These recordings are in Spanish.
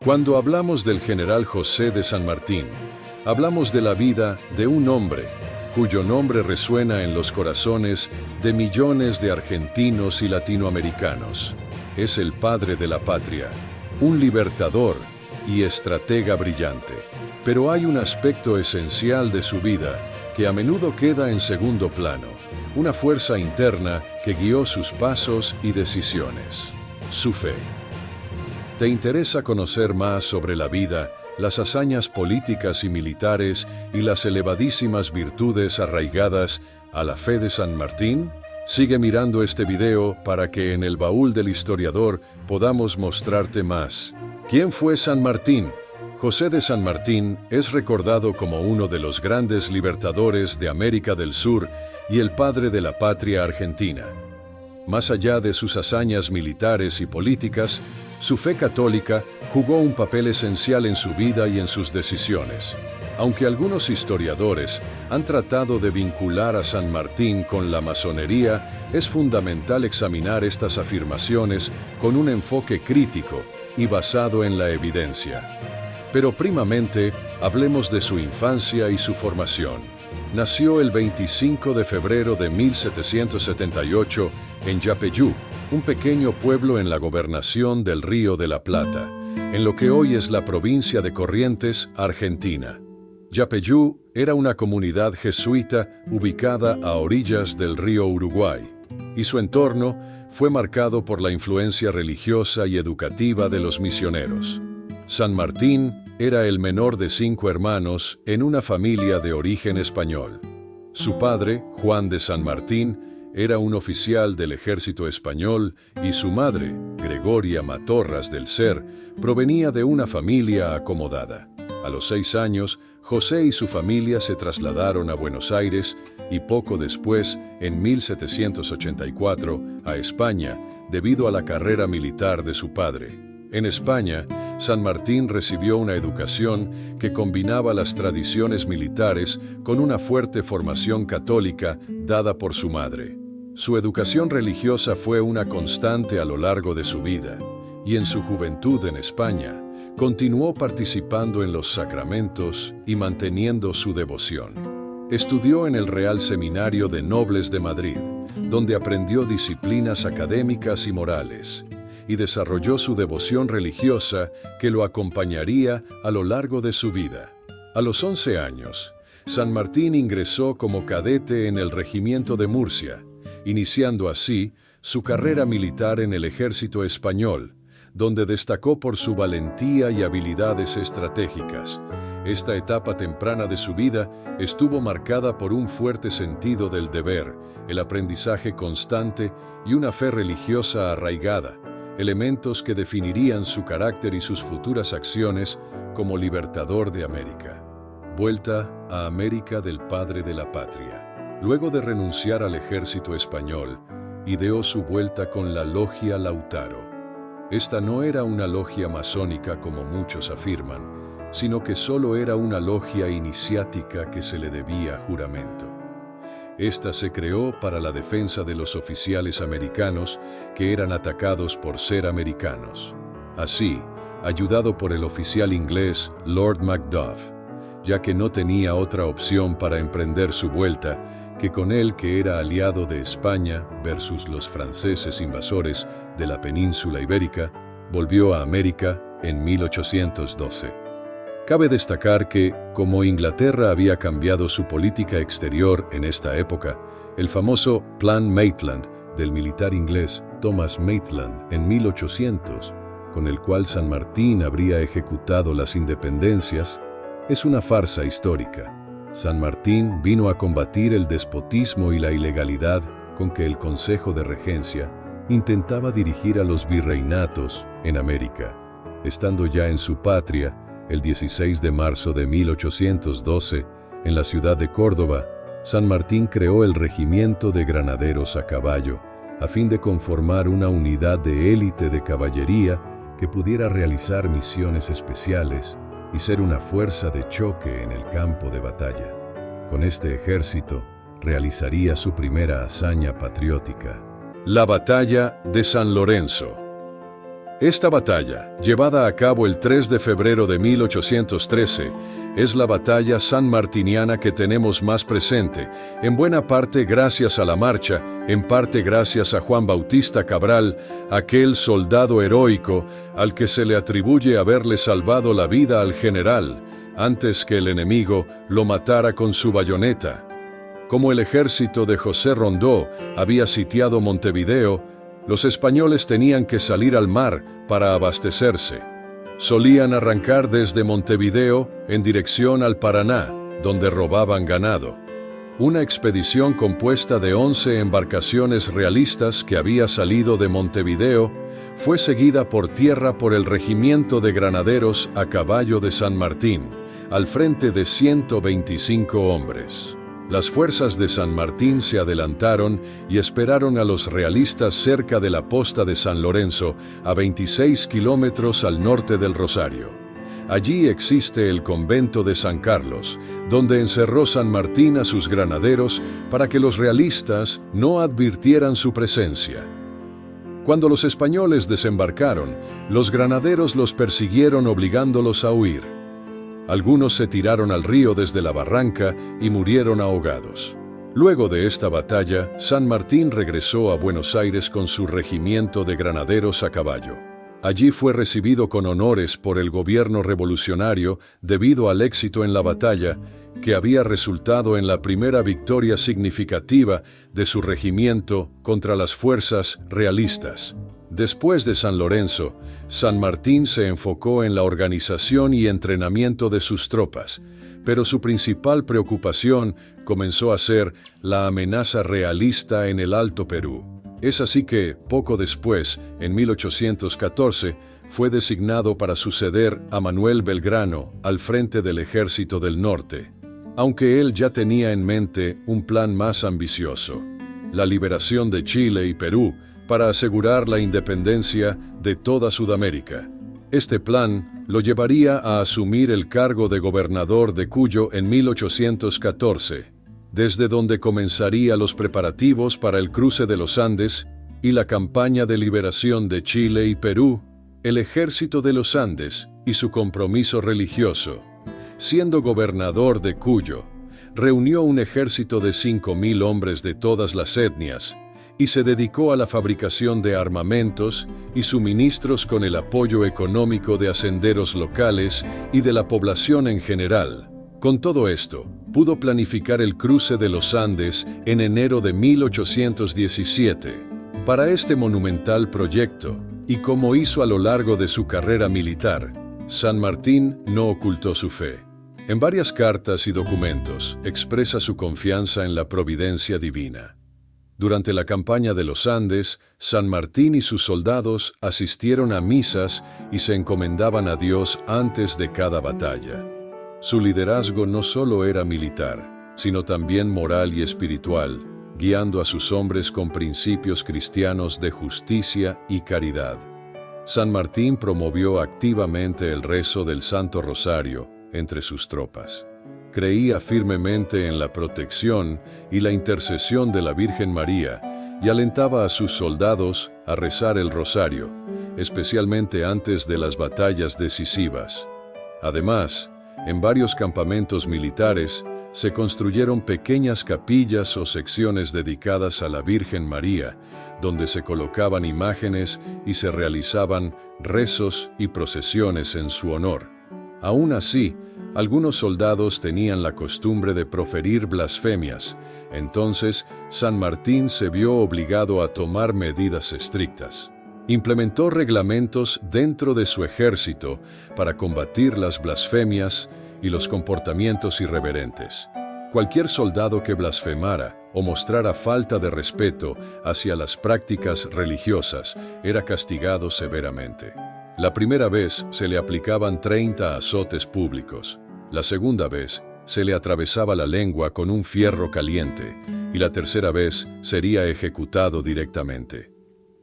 Cuando hablamos del general José de San Martín, hablamos de la vida de un hombre cuyo nombre resuena en los corazones de millones de argentinos y latinoamericanos. Es el padre de la patria, un libertador y estratega brillante. Pero hay un aspecto esencial de su vida que a menudo queda en segundo plano, una fuerza interna que guió sus pasos y decisiones: su fe. ¿Te interesa conocer más sobre la vida, las hazañas políticas y militares y las elevadísimas virtudes arraigadas a la fe de San Martín? Sigue mirando este video para que en el baúl del historiador podamos mostrarte más. ¿Quién fue San Martín? José de San Martín es recordado como uno de los grandes libertadores de América del Sur y el padre de la patria argentina. Más allá de sus hazañas militares y políticas, su fe católica jugó un papel esencial en su vida y en sus decisiones. Aunque algunos historiadores han tratado de vincular a San Martín con la masonería, es fundamental examinar estas afirmaciones con un enfoque crítico y basado en la evidencia. Pero primamente, hablemos de su infancia y su formación. Nació el 25 de febrero de 1778 en Yapeyú, un pequeño pueblo en la gobernación del Río de la Plata, en lo que hoy es la provincia de Corrientes, Argentina. Yapeyú era una comunidad jesuita ubicada a orillas del río Uruguay, y su entorno fue marcado por la influencia religiosa y educativa de los misioneros. San Martín era el menor de 5 hermanos en una familia de origen español. Su padre, Juan de San Martín, era un oficial del ejército español y su madre, Gregoria Matorras del Ser, provenía de una familia acomodada. A los 6 años, José y su familia se trasladaron a Buenos Aires y poco después, en 1784, a España, debido a la carrera militar de su padre. En España, San Martín recibió una educación que combinaba las tradiciones militares con una fuerte formación católica dada por su madre. Su educación religiosa fue una constante a lo largo de su vida, y en su juventud en España, continuó participando en los sacramentos y manteniendo su devoción. Estudió en el Real Seminario de Nobles de Madrid, donde aprendió disciplinas académicas y morales, y desarrolló su devoción religiosa que lo acompañaría a lo largo de su vida. A los 11 años, San Martín ingresó como cadete en el Regimiento de Murcia, iniciando así su carrera militar en el ejército español, donde destacó por su valentía y habilidades estratégicas. Esta etapa temprana de su vida estuvo marcada por un fuerte sentido del deber, el aprendizaje constante y una fe religiosa arraigada, elementos que definirían su carácter y sus futuras acciones como libertador de América. Vuelta a América del padre de la patria. Luego de renunciar al ejército español, ideó su vuelta con la Logia Lautaro. Esta no era una logia masónica como muchos afirman, sino que solo era una logia iniciática que se le debía juramento. Esta se creó para la defensa de los oficiales americanos que eran atacados por ser americanos. Así, ayudado por el oficial inglés Lord Macduff, ya que no tenía otra opción para emprender su vuelta que con él, que era aliado de España versus los franceses invasores de la península ibérica, volvió a América en 1812. Cabe destacar que, como Inglaterra había cambiado su política exterior en esta época, el famoso Plan Maitland del militar inglés Thomas Maitland en 1800, con el cual San Martín habría ejecutado las independencias, es una farsa histórica. San Martín vino a combatir el despotismo y la ilegalidad con que el Consejo de Regencia intentaba dirigir a los virreinatos en América. Estando ya en su patria, el 16 de marzo de 1812, en la ciudad de Córdoba, San Martín creó el Regimiento de Granaderos a Caballo, a fin de conformar una unidad de élite de caballería que pudiera realizar misiones especiales y ser una fuerza de choque en el campo de batalla. Con este ejército, realizaría su primera hazaña patriótica: la Batalla de San Lorenzo. Esta batalla, llevada a cabo el 3 de febrero de 1813, es la batalla sanmartiniana que tenemos más presente, en buena parte gracias a la marcha, en parte gracias a Juan Bautista Cabral, aquel soldado heroico al que se le atribuye haberle salvado la vida al general, antes que el enemigo lo matara con su bayoneta. Como el ejército de José Rondó había sitiado Montevideo, los españoles tenían que salir al mar para abastecerse. Solían arrancar desde Montevideo en dirección al Paraná, donde robaban ganado. Una expedición compuesta de 11 embarcaciones realistas que había salido de Montevideo fue seguida por tierra por el regimiento de granaderos a caballo de San Martín, al frente de 125 hombres. Las fuerzas de San Martín se adelantaron y esperaron a los realistas cerca de la posta de San Lorenzo, a 26 kilómetros al norte del Rosario. Allí existe el convento de San Carlos, donde encerró San Martín a sus granaderos para que los realistas no advirtieran su presencia. Cuando los españoles desembarcaron, los granaderos los persiguieron obligándolos a huir. Algunos se tiraron al río desde la barranca y murieron ahogados. Luego de esta batalla, San Martín regresó a Buenos Aires con su regimiento de granaderos a caballo. Allí fue recibido con honores por el gobierno revolucionario debido al éxito en la batalla, que había resultado en la primera victoria significativa de su regimiento contra las fuerzas realistas. Después de San Lorenzo, San Martín se enfocó en la organización y entrenamiento de sus tropas, pero su principal preocupación comenzó a ser la amenaza realista en el Alto Perú. Es así que, poco después, en 1814, fue designado para suceder a Manuel Belgrano al frente del Ejército del Norte, aunque él ya tenía en mente un plan más ambicioso: la liberación de Chile y Perú, para asegurar la independencia de toda Sudamérica. Este plan lo llevaría a asumir el cargo de gobernador de Cuyo en 1814, desde donde comenzaría los preparativos para el cruce de los Andes y la campaña de liberación de Chile y Perú. El Ejército de los Andes y su compromiso religioso. Siendo gobernador de Cuyo, reunió un ejército de 5.000 hombres de todas las etnias, y se dedicó a la fabricación de armamentos y suministros con el apoyo económico de hacenderos locales y de la población en general. Con todo esto, pudo planificar el cruce de los Andes en enero de 1817. Para este monumental proyecto, y como hizo a lo largo de su carrera militar, San Martín no ocultó su fe. En varias cartas y documentos expresa su confianza en la providencia divina. Durante la campaña de los Andes, San Martín y sus soldados asistieron a misas y se encomendaban a Dios antes de cada batalla. Su liderazgo no solo era militar, sino también moral y espiritual, guiando a sus hombres con principios cristianos de justicia y caridad. San Martín promovió activamente el rezo del Santo Rosario entre sus tropas. Creía firmemente en la protección y la intercesión de la Virgen María y alentaba a sus soldados a rezar el rosario, especialmente antes de las batallas decisivas. Además, en varios campamentos militares se construyeron pequeñas capillas o secciones dedicadas a la Virgen María, donde se colocaban imágenes y se realizaban rezos y procesiones en su honor. Aún así, algunos soldados tenían la costumbre de proferir blasfemias, entonces San Martín se vio obligado a tomar medidas estrictas. Implementó reglamentos dentro de su ejército para combatir las blasfemias y los comportamientos irreverentes. Cualquier soldado que blasfemara o mostrara falta de respeto hacia las prácticas religiosas era castigado severamente. La primera vez se le aplicaban 30 azotes públicos. La segunda vez se le atravesaba la lengua con un fierro caliente y la tercera vez sería ejecutado directamente.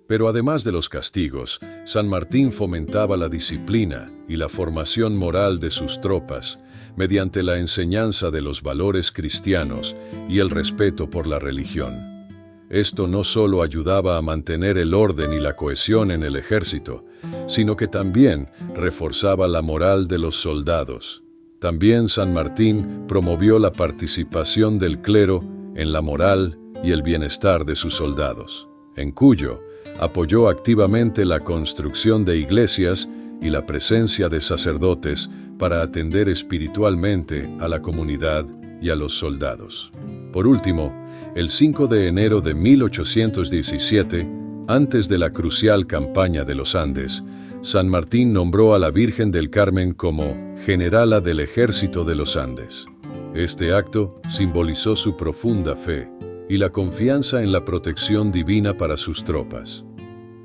Pero además de los castigos, San Martín fomentaba la disciplina y la formación moral de sus tropas mediante la enseñanza de los valores cristianos y el respeto por la religión. Esto no solo ayudaba a mantener el orden y la cohesión en el ejército, sino que también reforzaba la moral de los soldados. También San Martín promovió la participación del clero en la moral y el bienestar de sus soldados. En Cuyo, apoyó activamente la construcción de iglesias y la presencia de sacerdotes para atender espiritualmente a la comunidad y a los soldados. Por último, el 5 de enero de 1817, antes de la crucial campaña de los Andes, San Martín nombró a la Virgen del Carmen como generala del Ejército de los Andes. Este acto simbolizó su profunda fe y la confianza en la protección divina para sus tropas.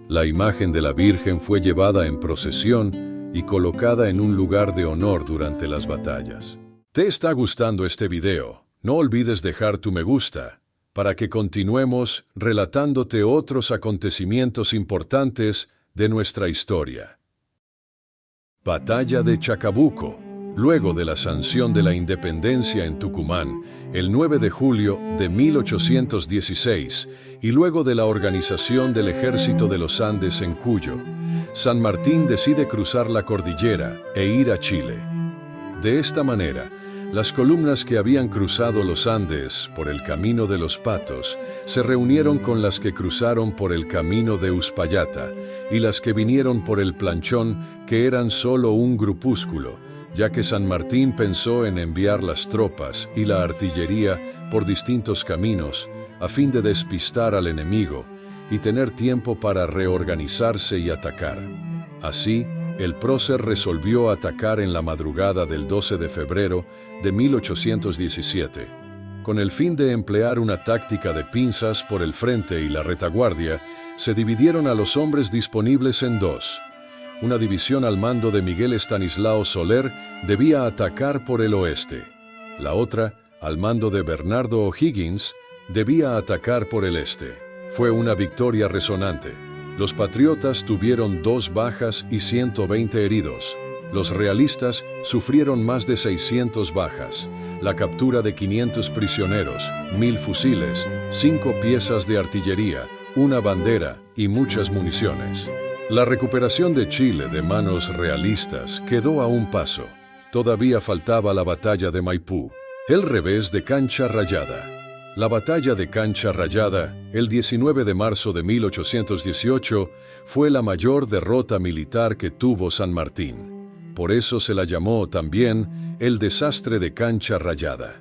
La imagen de la Virgen fue llevada en procesión y colocada en un lugar de honor durante las batallas. ¿Te está gustando este video? No olvides dejar tu me gusta para que continuemos relatándote otros acontecimientos importantes de nuestra historia. Batalla de Chacabuco. Luego de la sanción de la independencia en Tucumán, el 9 de julio de 1816, y luego de la organización del Ejército de los Andes en Cuyo, San Martín decide cruzar la cordillera e ir a Chile. De esta manera, las columnas que habían cruzado los Andes por el camino de los Patos se reunieron con las que cruzaron por el camino de Uspallata y las que vinieron por el Planchón, que eran solo un grupúsculo, ya que San Martín pensó en enviar las tropas y la artillería por distintos caminos a fin de despistar al enemigo y tener tiempo para reorganizarse y atacar. Así, el prócer resolvió atacar en la madrugada del 12 de febrero de 1817. Con el fin de emplear una táctica de pinzas por el frente y la retaguardia, se dividieron a los hombres disponibles en dos. Una división al mando de Miguel Estanislao Soler debía atacar por el oeste. La otra, al mando de Bernardo O'Higgins, debía atacar por el este. Fue una victoria resonante. Los patriotas tuvieron 2 bajas y 120 heridos. Los realistas sufrieron más de 600 bajas, la captura de 500 prisioneros, 1000 fusiles, 5 piezas de artillería, una bandera y muchas municiones. La recuperación de Chile de manos realistas quedó a un paso. Todavía faltaba la batalla de Maipú, el revés de Cancha Rayada. La batalla de Cancha Rayada, el 19 de marzo de 1818, fue la mayor derrota militar que tuvo San Martín. Por eso se la llamó también el desastre de Cancha Rayada.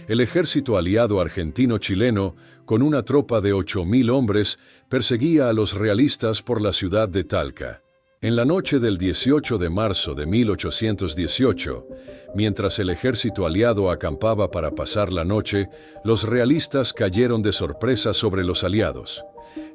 El ejército aliado argentino-chileno, con una tropa de 8.000 hombres, perseguía a los realistas por la ciudad de Talca. En la noche del 18 de marzo de 1818, mientras el ejército aliado acampaba para pasar la noche, los realistas cayeron de sorpresa sobre los aliados.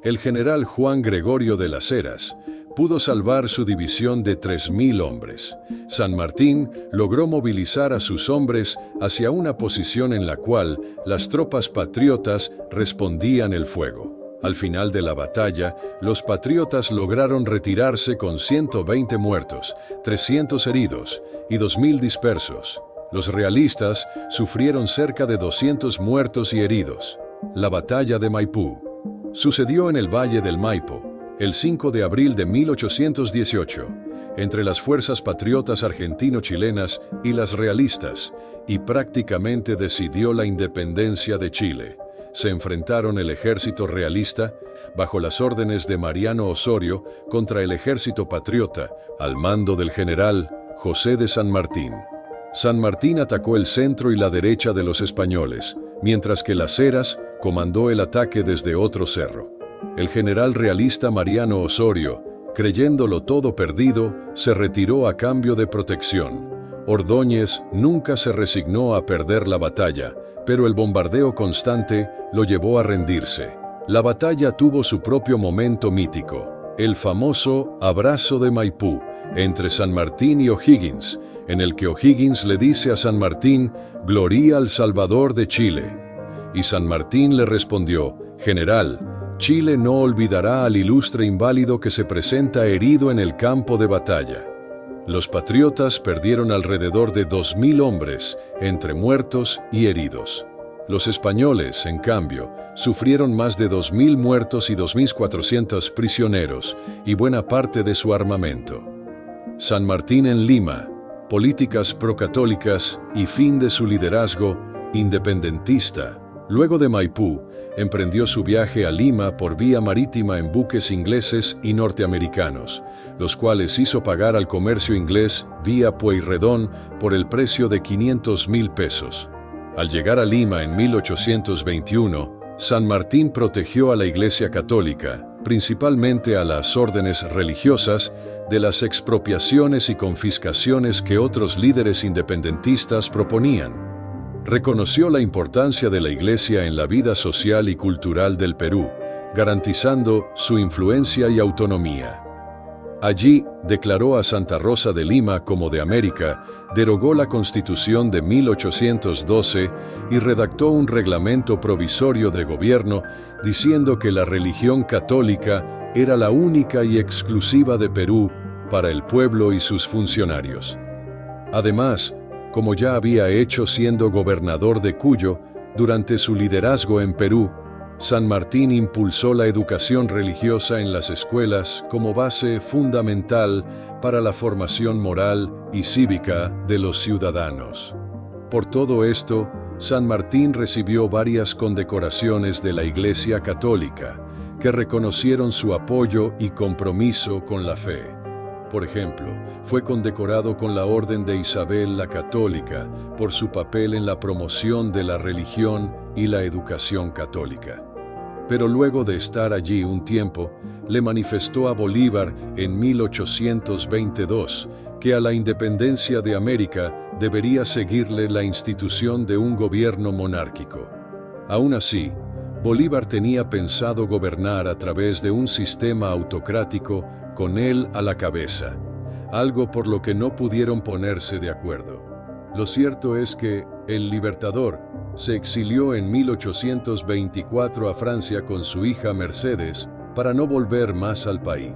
El general Juan Gregorio de las Heras pudo salvar su división de 3.000 hombres. San Martín logró movilizar a sus hombres hacia una posición en la cual las tropas patriotas respondían el fuego. Al final de la batalla, los patriotas lograron retirarse con 120 muertos, 300 heridos y 2.000 dispersos. Los realistas sufrieron cerca de 200 muertos y heridos. La batalla de Maipú sucedió en el Valle del Maipo, el 5 de abril de 1818, entre las fuerzas patriotas argentino-chilenas y las realistas, y prácticamente decidió la independencia de Chile. Se enfrentaron el ejército realista, bajo las órdenes de Mariano Osorio, contra el ejército patriota, al mando del general José de San Martín. San Martín atacó el centro y la derecha de los españoles, mientras que Las Heras comandó el ataque desde otro cerro. El general realista Mariano Osorio, creyéndolo todo perdido, se retiró a cambio de protección. Ordóñez nunca se resignó a perder la batalla, pero el bombardeo constante lo llevó a rendirse. La batalla tuvo su propio momento mítico, el famoso abrazo de Maipú, entre San Martín y O'Higgins, en el que O'Higgins le dice a San Martín, «Gloria al Salvador de Chile». Y San Martín le respondió, «General, Chile no olvidará al ilustre inválido que se presenta herido en el campo de batalla». Los patriotas perdieron alrededor de 2.000 hombres, entre muertos y heridos. Los españoles, en cambio, sufrieron más de 2.000 muertos y 2.400 prisioneros y buena parte de su armamento. San Martín en Lima, políticas procatólicas y fin de su liderazgo independentista. Luego de Maipú, emprendió su viaje a Lima por vía marítima en buques ingleses y norteamericanos, los cuales hizo pagar al comercio inglés vía Pueyrredón por el precio de 500.000 pesos. Al llegar a Lima en 1821, San Martín protegió a la Iglesia Católica, principalmente a las órdenes religiosas, de las expropiaciones y confiscaciones que otros líderes independentistas proponían. Reconoció la importancia de la Iglesia en la vida social y cultural del Perú, garantizando su influencia y autonomía. Allí, declaró a Santa Rosa de Lima como de América, derogó la Constitución de 1812 y redactó un reglamento provisorio de gobierno diciendo que la religión católica era la única y exclusiva de Perú para el pueblo y sus funcionarios. Además, como ya había hecho siendo gobernador de Cuyo, durante su liderazgo en Perú, San Martín impulsó la educación religiosa en las escuelas como base fundamental para la formación moral y cívica de los ciudadanos. Por todo esto, San Martín recibió varias condecoraciones de la Iglesia Católica, que reconocieron su apoyo y compromiso con la fe. Por ejemplo, fue condecorado con la Orden de Isabel la Católica por su papel en la promoción de la religión y la educación católica. Pero luego de estar allí un tiempo, le manifestó a Bolívar en 1822 que a la independencia de América debería seguirle la institución de un gobierno monárquico. Aún así, Bolívar tenía pensado gobernar a través de un sistema autocrático con él a la cabeza, algo por lo que no pudieron ponerse de acuerdo. Lo cierto es que el Libertador se exilió en 1824 a Francia con su hija Mercedes para no volver más al país.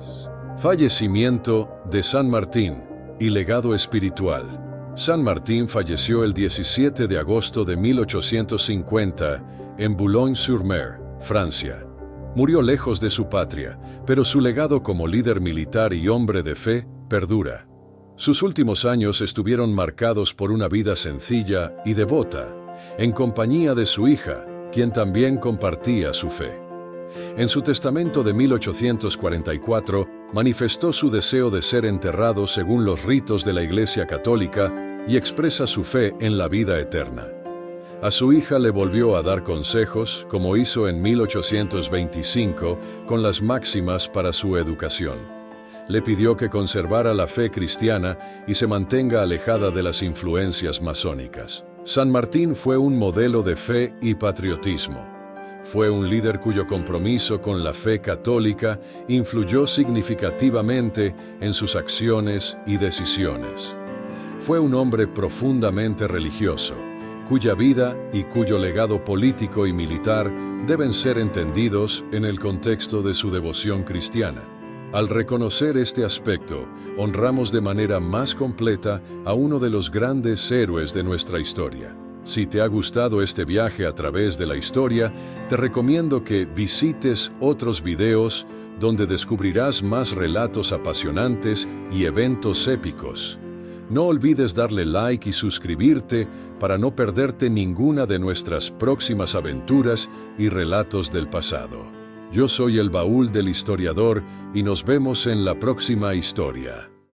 Fallecimiento de San Martín y legado espiritual. San Martín falleció el 17 de agosto de 1850 en Boulogne-sur-Mer, Francia. Murió lejos de su patria, pero su legado como líder militar y hombre de fe perdura. Sus últimos años estuvieron marcados por una vida sencilla y devota, en compañía de su hija, quien también compartía su fe. En su testamento de 1844, manifestó su deseo de ser enterrado según los ritos de la Iglesia Católica y expresa su fe en la vida eterna. A su hija le volvió a dar consejos, como hizo en 1825, con las máximas para su educación. Le pidió que conservara la fe cristiana y se mantenga alejada de las influencias masónicas. San Martín fue un modelo de fe y patriotismo. Fue un líder cuyo compromiso con la fe católica influyó significativamente en sus acciones y decisiones. Fue un hombre profundamente religioso, cuya vida y cuyo legado político y militar deben ser entendidos en el contexto de su devoción cristiana. Al reconocer este aspecto, honramos de manera más completa a uno de los grandes héroes de nuestra historia. Si te ha gustado este viaje a través de la historia, te recomiendo que visites otros videos donde descubrirás más relatos apasionantes y eventos épicos. No olvides darle like y suscribirte para no perderte ninguna de nuestras próximas aventuras y relatos del pasado. Yo soy el Baúl del Historiador y nos vemos en la próxima historia.